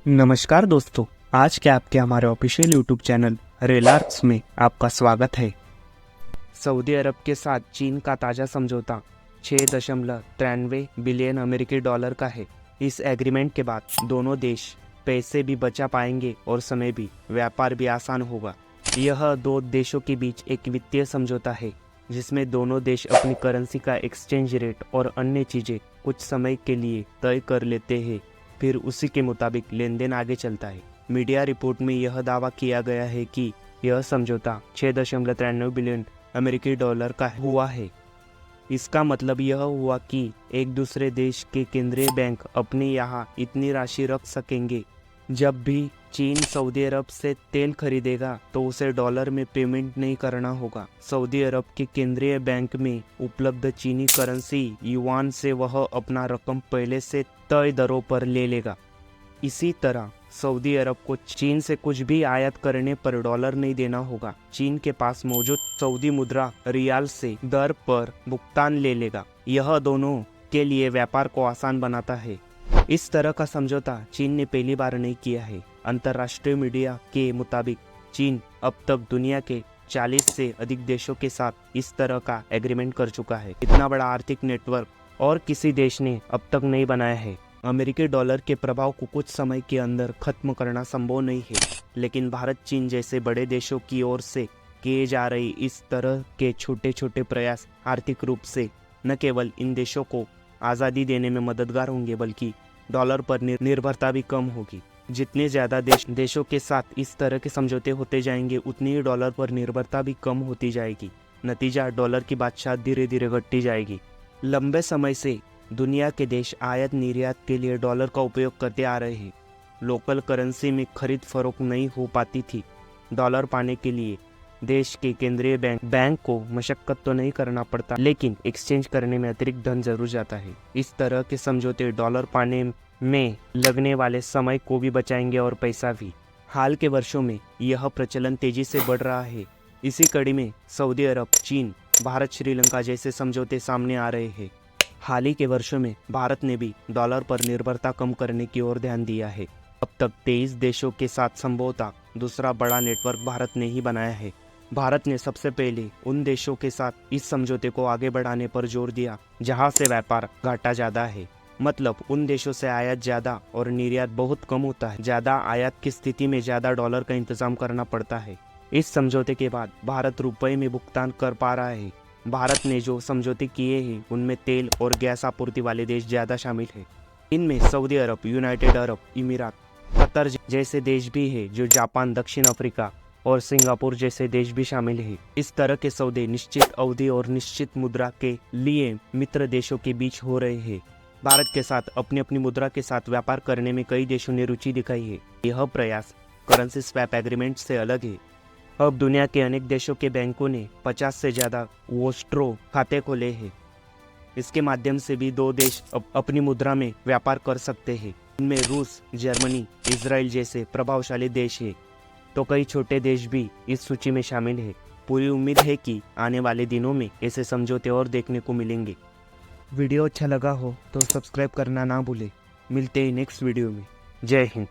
नमस्कार दोस्तों, आज के आपके हमारे ऑफिशियल यूट्यूब चैनल रेलार्स में आपका स्वागत है। सऊदी अरब के साथ चीन का ताज़ा समझौता 6.93 बिलियन अमेरिकी डॉलर का है। इस एग्रीमेंट के बाद दोनों देश पैसे भी बचा पाएंगे और समय भी, व्यापार भी आसान होगा। यह दो देशों के बीच एक वित्तीय समझौता है जिसमें दोनों देश अपनी करेंसी का एक्सचेंज रेट और अन्य चीज़ें कुछ समय के लिए तय कर लेते हैं, फिर उसी के मुताबिक लेन देन आगे चलता है। मीडिया रिपोर्ट में यह दावा किया गया है कि यह समझौता 6.93 बिलियन अमेरिकी डॉलर का हुआ है। इसका मतलब यह हुआ कि एक दूसरे देश के केंद्रीय बैंक अपने यहाँ इतनी राशि रख सकेंगे। जब भी चीन सऊदी अरब से तेल खरीदेगा तो उसे डॉलर में पेमेंट नहीं करना होगा। सऊदी अरब के केंद्रीय बैंक में उपलब्ध चीनी करेंसी युआन से वह अपना रकम पहले से तय दरों पर ले लेगा। इसी तरह सऊदी अरब को चीन से कुछ भी आयात करने पर डॉलर नहीं देना होगा। चीन के पास मौजूद सऊदी मुद्रा रियाल से दर पर भुगतान ले लेगा। यह दोनों के लिए व्यापार को आसान बनाता है। इस तरह का समझौता चीन ने पहली बार नहीं किया है। अंतर्राष्ट्रीय मीडिया के मुताबिक चीन अब तक दुनिया के 40 से अधिक देशों के साथ इस तरह का एग्रीमेंट कर चुका है। इतना बड़ा आर्थिक नेटवर्क और किसी देश ने अब तक नहीं बनाया है। अमेरिकी डॉलर के प्रभाव को कुछ समय के अंदर खत्म करना संभव नहीं है, लेकिन भारत, चीन जैसे बड़े देशों की ओर से किए जा रहे इस तरह के छोटे छोटे प्रयास आर्थिक रूप से न केवल इन देशों को आज़ादी देने में मददगार होंगे, बल्कि डॉलर पर निर्भरता भी कम होगी। जितने ज़्यादा देशों के साथ इस तरह के समझौते होते जाएंगे, उतनी ही डॉलर पर निर्भरता भी कम होती जाएगी। नतीजा, डॉलर की बादशाह धीरे धीरे घटती जाएगी। लंबे समय से दुनिया के देश आयात निर्यात के लिए डॉलर का उपयोग करते आ रहे हैं। लोकल करेंसी में खरीद फरोख्त नहीं हो पाती थी। डॉलर पाने के लिए देश के केंद्रीय बैंक को मशक्कत तो नहीं करना पड़ता, लेकिन एक्सचेंज करने में अतिरिक्त धन जरूर जाता है। इस तरह के समझौते डॉलर पाने में लगने वाले समय को भी बचाएंगे और पैसा भी। हाल के वर्षों में यह प्रचलन तेजी से बढ़ रहा है। इसी कड़ी में सऊदी अरब, चीन, भारत, श्रीलंका जैसे समझौते सामने आ रहे हैं। हाल ही के वर्षों में भारत ने भी डॉलर पर निर्भरता कम करने की ओर ध्यान दिया है। अब तक 23 देशों के साथ समझौता दूसरा बड़ा नेटवर्क भारत ने ही बनाया है। भारत ने सबसे पहले उन देशों के साथ इस समझौते को आगे बढ़ाने पर जोर दिया जहां से व्यापार घाटा ज़्यादा है। मतलब उन देशों से आयात ज़्यादा और निर्यात बहुत कम होता है। ज़्यादा आयात की स्थिति में ज़्यादा डॉलर का इंतजाम करना पड़ता है। इस समझौते के बाद भारत रुपए में भुगतान कर पा रहा है। भारत ने जो समझौते किए हैं उनमें तेल और गैस आपूर्ति वाले देश ज़्यादा शामिल है। इनमें सऊदी अरब, यूनाइटेड अरब इमीरात, कतर जैसे देश भी है, जो जापान, दक्षिण अफ्रीका और सिंगापुर जैसे देश भी शामिल है। इस तरह के सौदे निश्चित अवधि और निश्चित मुद्रा के लिए मित्र देशों के बीच हो रहे हैं। भारत के साथ अपनी अपनी मुद्रा के साथ व्यापार करने में कई देशों ने रुचि दिखाई है। यह प्रयास करेंसी स्वैप एग्रीमेंट से अलग है। अब दुनिया के अनेक देशों के बैंकों ने 50 से ज़्यादा वोस्ट्रो खाते खोले हैं। इसके माध्यम से भी दो देश अपनी मुद्रा में व्यापार कर सकते हैं। इनमें रूस, जर्मनी, इजराइल जैसे प्रभावशाली देश हैं, तो कई छोटे देश भी इस सूची में शामिल है। पूरी उम्मीद है कि आने वाले दिनों में ऐसे समझौते और देखने को मिलेंगे। वीडियो अच्छा लगा हो तो सब्सक्राइब करना ना भूलें। मिलते हैं नेक्स्ट वीडियो में। जय हिंद।